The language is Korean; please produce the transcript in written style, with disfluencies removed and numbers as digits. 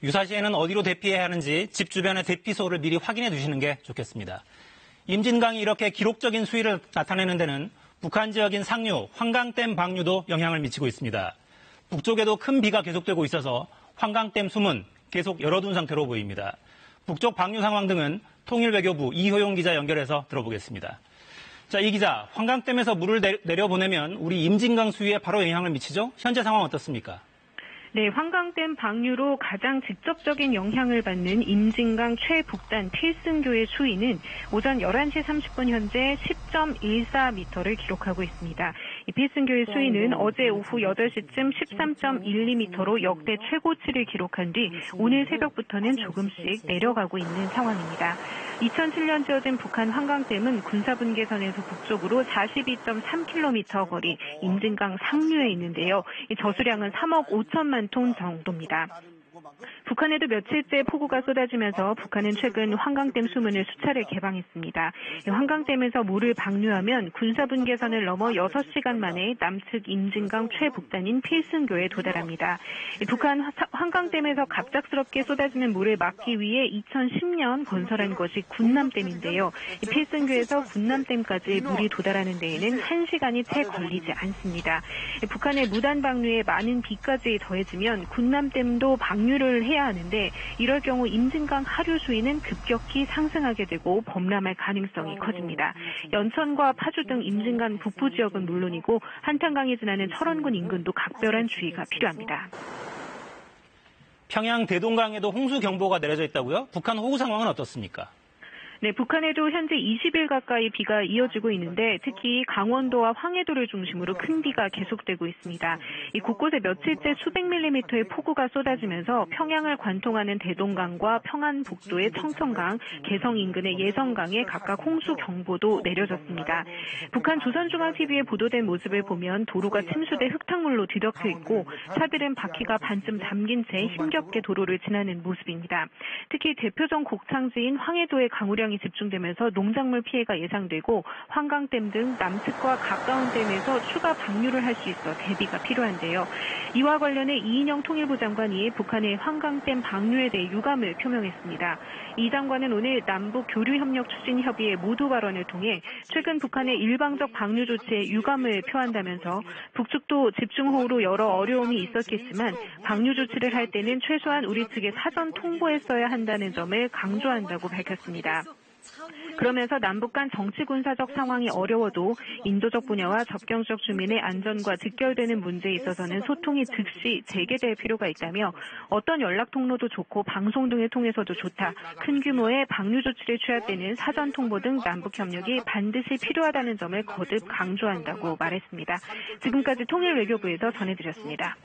유사시에는 어디로 대피해야 하는지 집 주변의 대피소를 미리 확인해 두시는 게 좋겠습니다. 임진강이 이렇게 기록적인 수위를 나타내는 데는 북한 지역인 상류, 환강댐 방류도 영향을 미치고 있습니다. 북쪽에도 큰 비가 계속되고 있어서 환강댐 수문 계속 열어둔 상태로 보입니다. 북쪽 방류 상황 등은 통일외교부 이효용 기자 연결해서 들어보겠습니다. 자, 이 기자, 환강댐에서 물을 내려보내면 우리 임진강 수위에 바로 영향을 미치죠? 현재 상황 어떻습니까? 네, 환강댐 방류로 가장 직접적인 영향을 받는 임진강 최북단 필승교의 수위는 오전 11시 30분 현재 10.14m를 기록하고 있습니다. 이 필승교의 수위는 어제 오후 8시쯤 13.12m로 역대 최고치를 기록한 뒤 오늘 새벽부터는 조금씩 내려가고 있는 상황입니다. 2007년 지어진 북한 환강댐은 군사분계선에서 북쪽으로 42.3km 거리 임진강 상류에 있는데요. 이 저수량은 3억 5천만 톤 정도입니다. 북한에도 며칠째 폭우가 쏟아지면서 북한은 최근 환강댐 수문을 수차례 개방했습니다. 환강댐에서 물을 방류하면 군사분계선을 넘어 6시간 만에 남측 임진강 최북단인 필승교에 도달합니다. 북한 환강댐에서 갑작스럽게 쏟아지는 물을 막기 위해 2010년 건설한 것이 군남댐인데요. 필승교에서 군남댐까지 물이 도달하는 데에는 1시간이 채 걸리지 않습니다. 북한의 무단 방류에 많은 비까지 더해지면 군남댐도 방류를 해야 하는데 이럴 경우 임진강 하류 수위는 급격히 상승하게 되고 범람할 가능성이 커집니다. 연천과 파주 등 임진강 북부 지역은 물론이고 한탄강이 지나는 철원군 인근도 각별한 주의가 필요합니다. 평양 대동강에도 홍수 경보가 내려져 있다고요? 북한 호우 상황은 어떻습니까? 네, 북한에도 현재 20일 가까이 비가 이어지고 있는데 특히 강원도와 황해도를 중심으로 큰 비가 계속되고 있습니다. 이 곳곳에 며칠째 수백 밀리미터의 폭우가 쏟아지면서 평양을 관통하는 대동강과 평안북도의 청천강, 개성 인근의 예성강에 각각 홍수 경보도 내려졌습니다. 북한 조선중앙TV에 보도된 모습을 보면 도로가 침수돼 흙탕물로 뒤덮여 있고 차들은 바퀴가 반쯤 잠긴 채 힘겹게 도로를 지나는 모습입니다. 특히 대표적 곡창지인 황해도의 강우량이 집중되면서 농작물 피해가 예상되고 환강댐 등 남측과 가까운 댐에서 추가 방류를 할 수 있어 대비가 필요한데요. 이와 관련해 이인영 통일부 장관이 북한의 환강댐 방류에 대해 유감을 표명했습니다. 이 장관은 오늘 남북 교류협력 추진 협의회 모두 발언을 통해 최근 북한의 일방적 방류 조치에 유감을 표한다면서 북측도 집중호우로 여러 어려움이 있었겠지만 방류 조치를 할 때는 최소한 우리 측에 사전 통보했어야 한다는 점을 강조한다고 밝혔습니다. 그러면서 남북 간 정치 군사적 상황이 어려워도 인도적 분야와 접경적 주민의 안전과 직결되는 문제에 있어서는 소통이 즉시 재개될 필요가 있다며 어떤 연락 통로도 좋고 방송 등을 통해서도 좋다. 큰 규모의 방류 조치를 취할 때는 사전 통보 등 남북 협력이 반드시 필요하다는 점을 거듭 강조한다고 말했습니다. 지금까지 통일외교부에서 전해드렸습니다.